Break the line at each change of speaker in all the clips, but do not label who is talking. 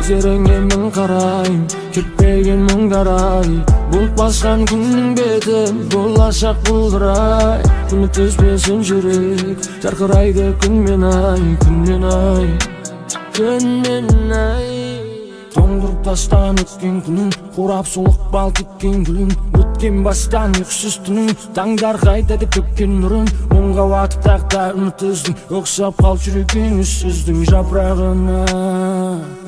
Gözlerine min karayım, kirpegen mungaray. Bulut baskan günün beti, bulaşak bulduray. Günü tüzbesin jürek, jarkıraydı günmen ay, günmen ay, günmen ay. Toңдырып тастан өткен күнің, қурап солық бал кеткен гүлің. Өткен бастан ұйқысыз түнің, таңдар қайда деп төккен нұрын. Мұңға батып тақта үмітіздің, ұқсап қал жүрегің үссіздің жапырағына.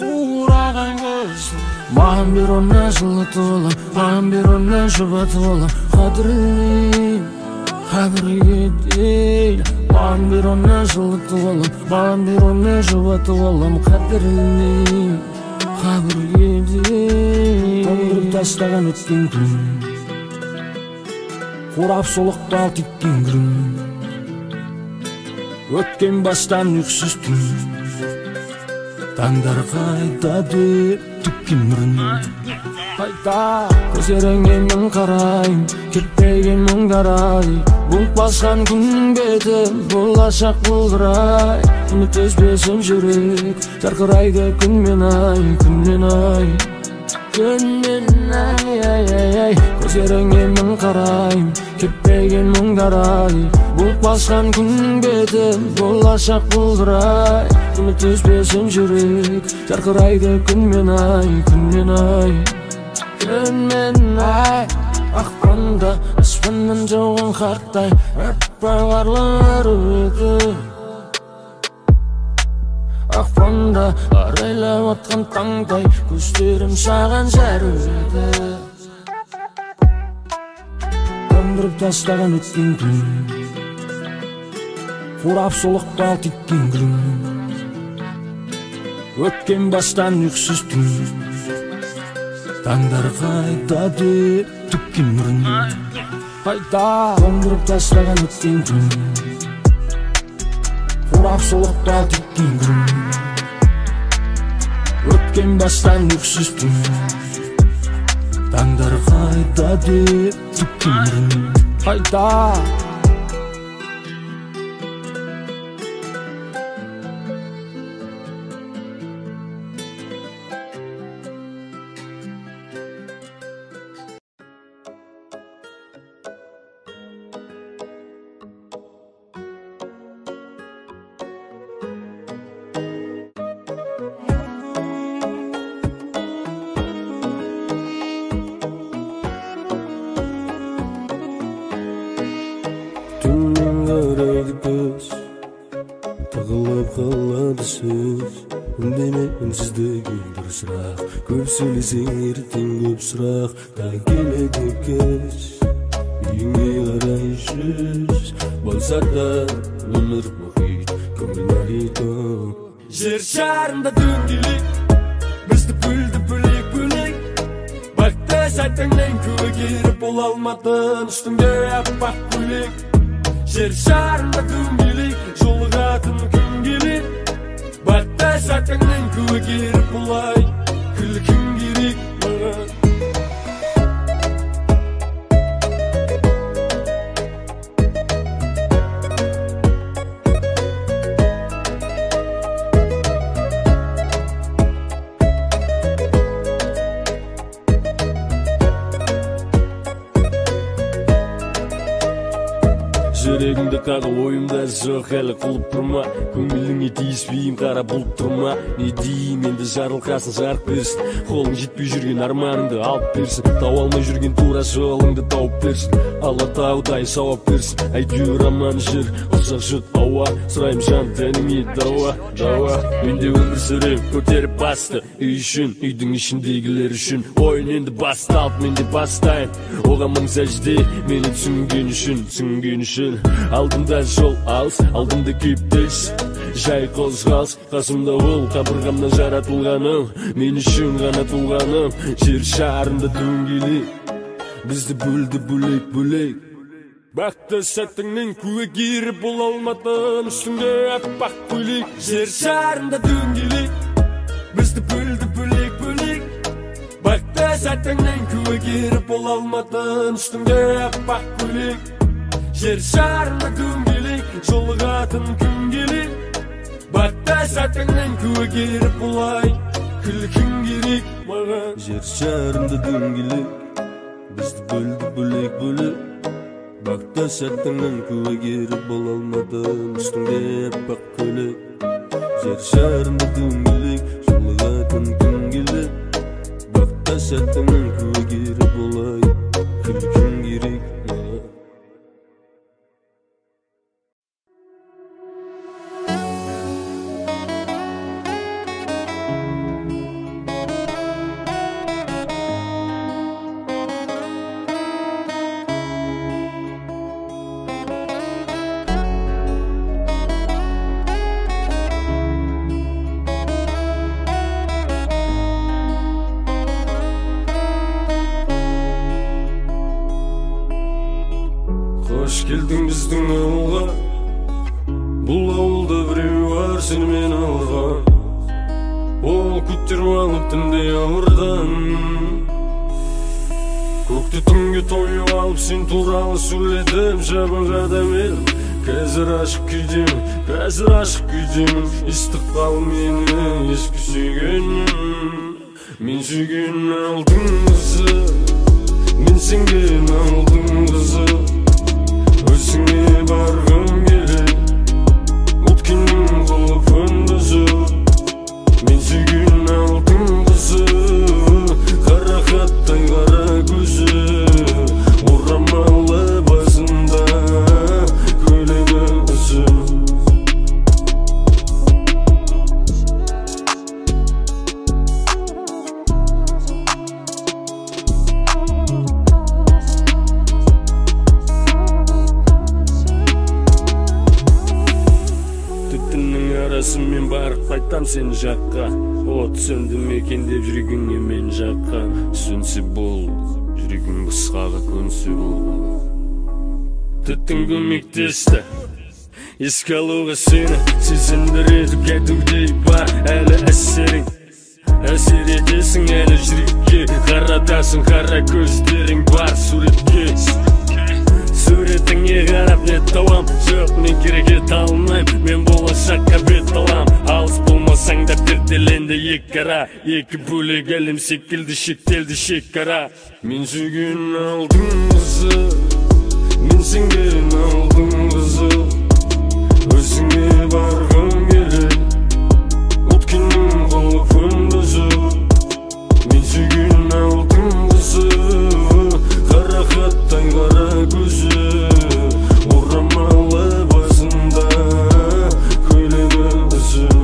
Ураған көздің, маған бер оны жылытып алам, маған бер оны жұбатып алам. Қадірлейм, қадірге дейін, маған бер оны жылытып алам, маған бер оны жұбатып алам. Қадірлейм, қабірге дейін. Тоңдырып тастаған өткен күн, қурап солық бал теккен гүлің. Өткен бастан ұйқысыз түн, таңдар қайда деп төккен нұрын. Қайда көздеріңе мен қарайым, кетпеген мұңдарай. Бұлт басқан күннің беті, болашақ бұлдырай. Үміт үзбесін жүрек, жарқырайды күнмен ай, күнмен ай, күнмен ай. Көздеріңе мен қарайым, кетпеген мұңдарай. Бұлт басқан күннің беті, болашақ бұлдырай. Үміт үзбесін жүрек, жарқырайды күнмен ай, күнмен ай, күнмен ай. Ақпанда аспаннан жауған қарттай, әппақ қарлар өті. Ақпанда арайлап атқан таңдай, көздерім саған зәреді. Тоңдырып тастаған өткен күн, қурап солық бал теккен гүлің. Өткен бастан ұйқысыз түн, таңдар қайда деп төккен нұрын. Қайда тоңдырып тастаған өткен күн, қурап солық бал теккен гүлің. Өткен бастан ұйқысыз түн, таңдар қайда деп төккен нұрын. Қайда тығылып қалады сөз, үндеме үнсіздігі бір сұрақ. Көп сөйлесең ертең көп сұрақ, тағы келеді кеш. Үйіңе қарай жүз, болса да өмір мұхит, көңіл мұхит. Жер шарында дөңгелек, бізді бөлді бөлек-бөлек. Бақта сәтіңнен көгеріп бола алмадың, үстіңде аппақ көйлек. Жер шарында дөңгелек, жолығатын күн келет. Бақта сәтіңнен көгеріп болай, күлкің керек маған. Жүрегіңді қағыл ойымда жоқ әлі құлып тұрма. Көңіліңе тиіспейім қара бұлт тұрма. Не дейім енді жарылқасын жарық берсін. Қолың жетпей жүрген арманыңды алып берсін. Тау алмай жүрген тура жолыңды тауып берсін. Алатаудай сауап берсін. Әйтеуір аман жүр, ұзақ жұт ауа. Сұрайым жан тәніңе дауа. Менде өмір сүрем көтеріп басты. Үй үшін, үйдің ішіндегілер үшін. Ойын енді басталып, менде бастайын. Оған мың сәжде, мені түсінген үшін. Алдымда жол алыс, алдымда кептеліс. Жай қозғалыс, қасымда ол қабырғамнан жаратылғаным. Мен үшін ғана туғаным. Жер шарында дөңгелек, бізді бөлді бөлек-бөлек. Бақта сәтіңнен көгеріп бола алмадың, үстіңде аппақ көйлек. Жер шарында дөңгелек, бізді бөлді бөлек-бөлек. Бақта сәтіңнен көгеріп бола алмадың, үстіңде аппақ көйлек. Жер шарында дөңгелек, жолығатын күн келет. Бақта сәтіңнен көгеріп болай, Külkün gerek maga.
Жер шарында дөңгелек, бізді бөлді бөлек-бөлек. Бақта сәттіңнің куәгері бола алмадым, үстіңде аппақ көйлек. Жер шарында дөңгелек, жолығатын күн келек. Бақта сәттіңнің куәгері болай, күлкің керек маған.
Hoş geldin bizдің ауылға. Бұл ауылда біреу бар сенімен ауырған. Ол көтеріп алып түнде ауырған. Көкті түнге тойып алып сен туралы сөйледім, жабық адам едім. Қазір ашық күйдемін, қазір ашық күйдемін. Ыстықпал мені ескі сүйгенім. Мен сүйген алдың қызы, мен сенген алдың қызы. Өзіңе барғым келеді, өткеннің құлпын бұзып. Мен сүйген алтын қызы, қара хаттай қара көзі. Орамалы басында көйлегі ұзын. Мен барып қайтам сен жаққа. От сөнді мекен деп жүрегіңе мен жаққа. Сөнсе бол, жүрегің басқаға көнсе бол. Түттің көмектесті еске алуға сені, сезіндіреді кәдімгідей бар әлі әсерің. Әсер етесің әлі жүрекке, қаратасың қара көздерің бар суретке. Суретіңе қарап не табам, жоқ мен керекет алмайм, мен болашаққа бет алам. Алыс болмасаң да перделенді екі ара, екі бөлек әлем секілді шектелді шекара. Мен сүйген алдың қызы, мен сенген алдың қызы. Өзіңе барғым келеді, өткеннің құлпын бұзып. Мен сүйген алдың қызы, қара хаттай қара көзі. Орамалы басында көйлегі ұзын.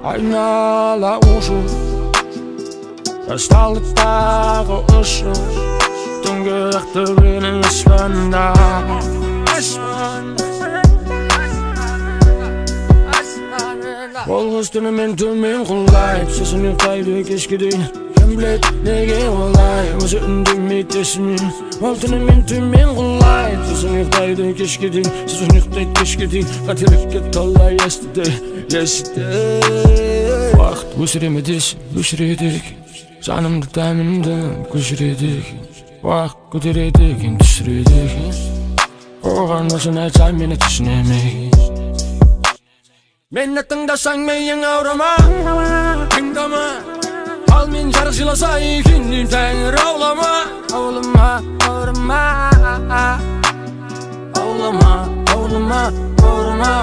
Айнала ұшу, асталықтағы ұшу, түнгі ақтөбенің аспанында. Ол қыз түнімен төмен құлайып, сосын ұйықтайды кешке дейін. Кім біледі неге олай, өзі үндемейді есіме. Ол түнімен төмен құлайып, сосын ұйықтайды кешке дейін. Сосын ұйықтайды кешке дейін, қателікке толай естіде. Уақыт өсіреме десін, өшіреді екен. Жанымды тәнімді көшіреді екен. Уақыт көтереді екен, түсіреді екен. Оған осыны айтсам мені түсінемеген. Мені тыңдасаң миың ауырма, тыңдама. Ал мен жарық жыласа екеннен тәңір аулама. Аулама, ауырма, аулама, аулама, ауырма.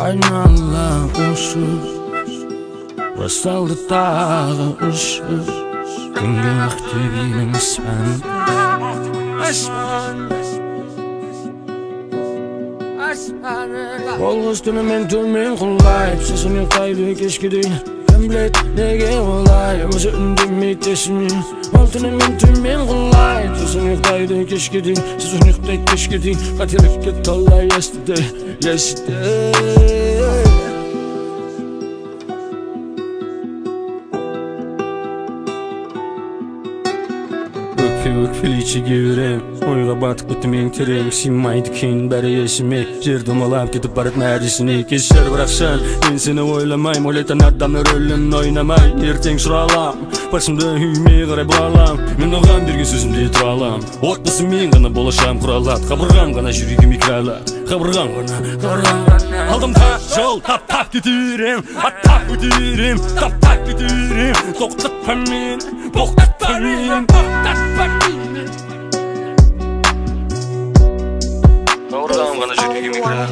Айнала ұшу, басталды тағы ұшу. Göktübinin ismen Olğuz tünü men tülmen kullayıp Sesin yuktaydı keşke değil Kim bilet nege olay Özü ündüm mitesini Ol tünü men tülmen kullayıp Sesin yuktaydı keşke değil Sesin yuktaydı keşke değil Katilikke tollay yesterday Ökfil içi gevirem Oyga batıp bittim engtirem Sinmaydı keyin bari esime Jer domalap ketip barıp neredesini Kesher bıraksan Ben seni oylamayım Oletan adam örülün oynamay Erteng suralam Başımda hüyme qaray bağlam Men oğan bir gün sözümde turalam Otlasın men gana bolaşam kuralat Kabırgam gana jürigim ikralat Kabırgam gana Aldım ta jol tap gidirem Tap gidirem Tap gidirem Toqtatpam men Toqtatpam men Kabırgam gana jürigim ikralat